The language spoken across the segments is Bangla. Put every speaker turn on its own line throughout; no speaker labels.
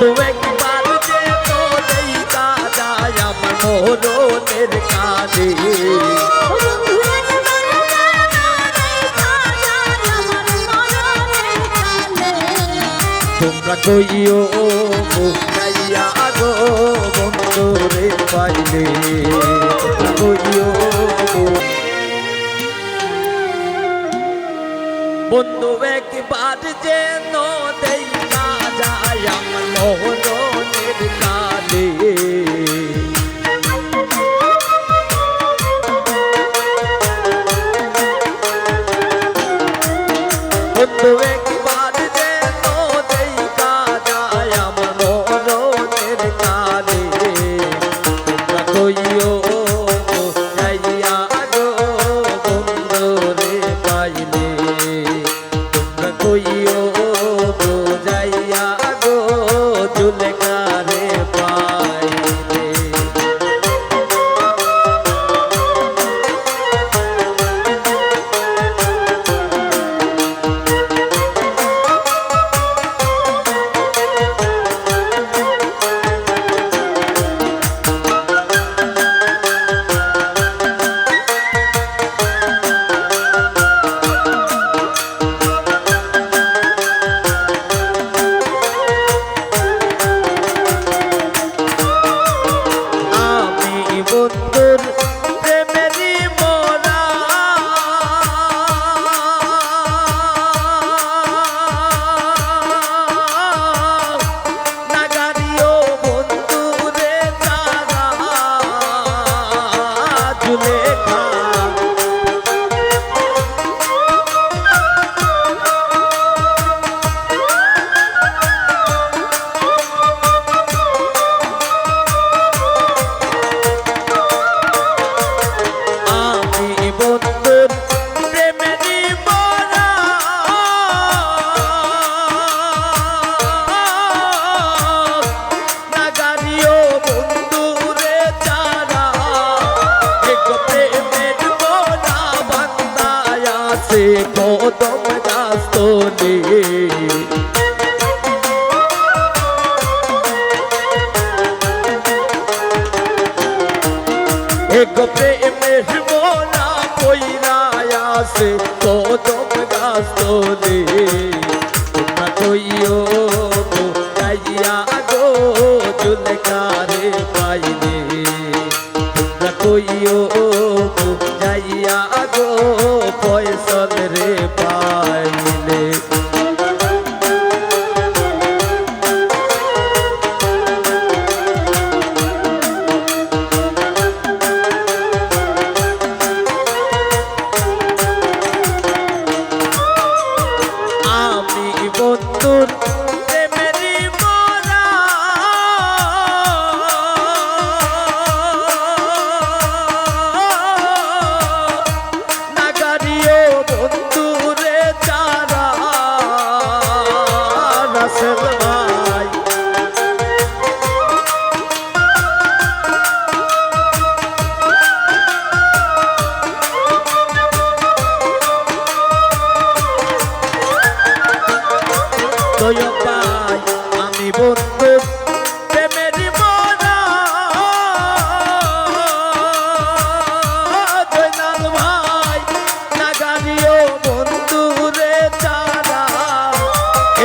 বন্ধু একবার যে তোরেই কাজায় আমার মরণের কাজে তোমরা কইও যাইয়া গো বন্ধু রে পাইলে তোমরা কইও বন্ধু একবার যে নদেই কাজায় আমার মরণের কাজে বন্ধু একবার যে নদেই কাজায় আমার মরণের কাজে তোমরা কইও যাইয়া গো বন্ধু রে পাইলে তোমরা কইও যাইয়া গো জুলেখারে পাইলে বন্ধুর প্রেমেরই মোরা নাগারিও বন্ধুরে তারা জুলেখা বন্ধুর প্রেমেরই মোরা নাগারিও বন্ধুরে চারা এক প্রেমের মোরা বান্দায় আছে কদম গাছ তোলে এক প্রেমের মোরা কইরায় আছে কদম গাছ তোলে তোমরা কইও যাইয়া গো জুলেখারে পাইলে তোমরা কইও যাইয়া গো ফয়সল রে পাইলে বন্ধুর প্রেমেরই মোরা নাগারিও বন্ধুরে চারা রাসেল ভাই পাই আমি বন্ধু প্রেমেরই মোরা জয়নাল ভাই নাগারিও বন্ধুরে চারা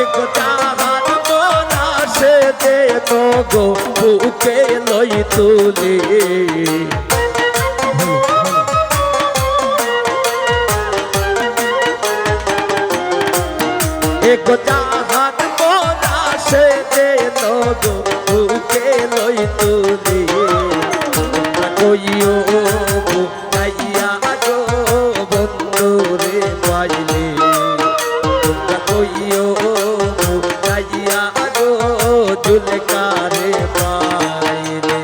এক চাহার মোরা সে দে তো গো বুকে লই তুলে এক চাহার মোরা সে দে তো গো বুকে লই তুলে তোমরা কইও যাইয়া গো বন্ধু রে পাইলে তোমরা কইও যাইয়া গো জুলেখারে পাইলে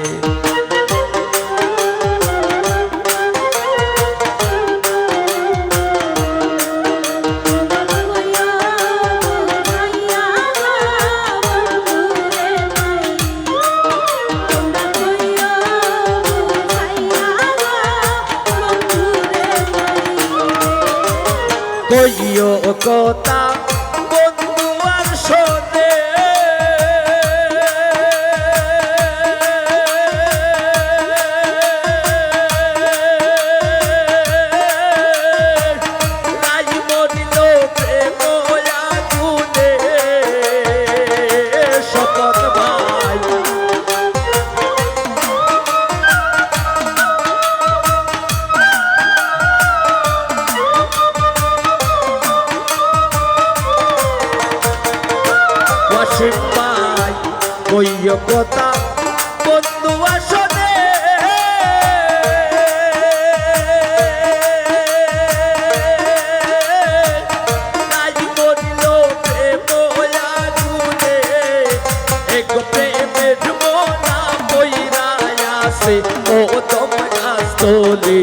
কইও কথা বন্ধু আর শোনে সিপাই কইয় কথা বন্ধু আসনে তাই মরিল প্রেম আগুনে এক প্রেমের মোনা কইরা আসে ও তোমার গাছতলে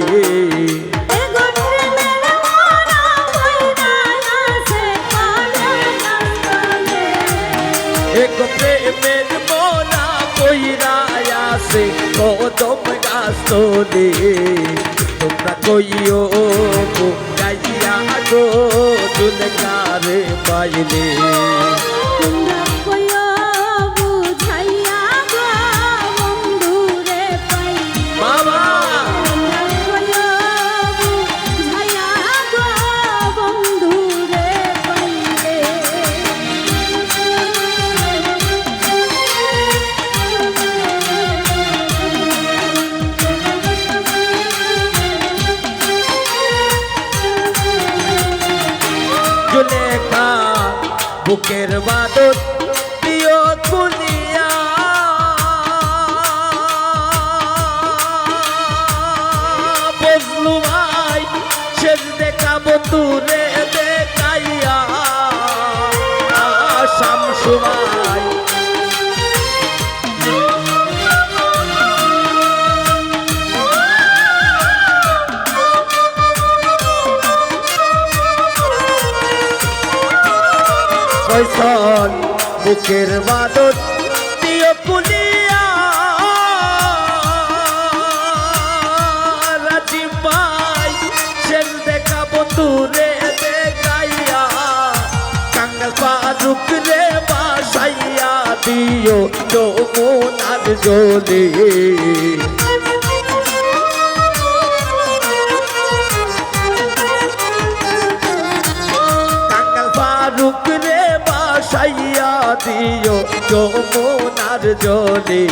এক প্রেমের মোনা কইরা আসে কদম গাছতলে তোমরা কইও গাইয়া গো দুলকারে পাইলে বাবা জুলেখা বুকের বাদত প্রিয় কুলিয়া বজলু ভাই শেষ দেখা বন্ধুরে দেখাইয়া শামসু ভাই ফয়সাল বুকের বাদত প্রিয় কুলিয়া রাজীব ভাই শেষ দেখা বন্ধুরে দেখাইয়া কাঙ্গাল ফারুক রে বাসাইয়া দিও যমুনার জলে কাঙ্গাল ফারুক রে বাসাইয়া দিও যমুনার জলে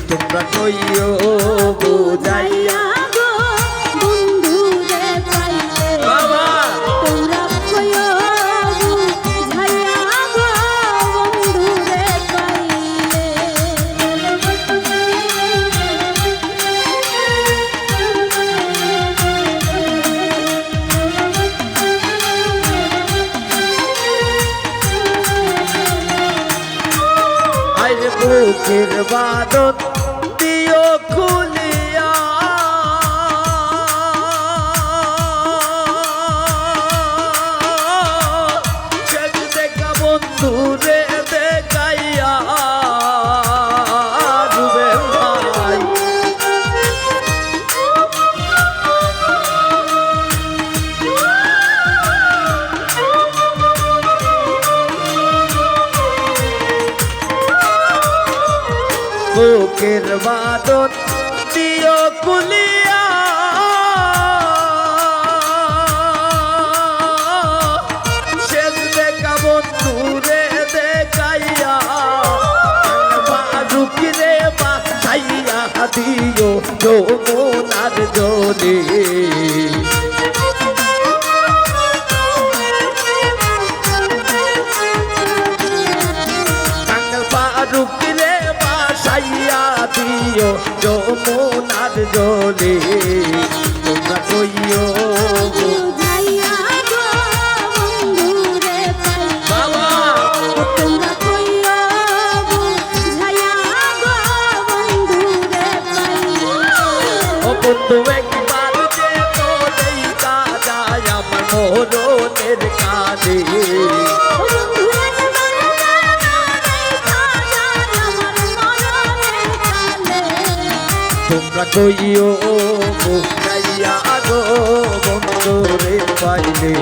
তোমরা কইও বুঝাইয়া বাবা আইরে বুকের বাদত দিও খুলিয়া শেষ দেখা বন্ধুরে দেখাইয়া রুবেল ভাই বুকের বাদত দিও কুলিয়া শেষ দেখা বন্ধুরে দেখাইয়া ফারুক রে বাসাইয়া দিও যমুনার জলে কাঙ্গাল ফারুক রে বাসাইয়া দিও যমুনার জলে তোমরা কইও বাবা ও বন্ধু একবার যে তোলেই কাজায় আমার মরণের কাজে তোমরা কইও গাইয়া গো বন্ধুরে পাইলে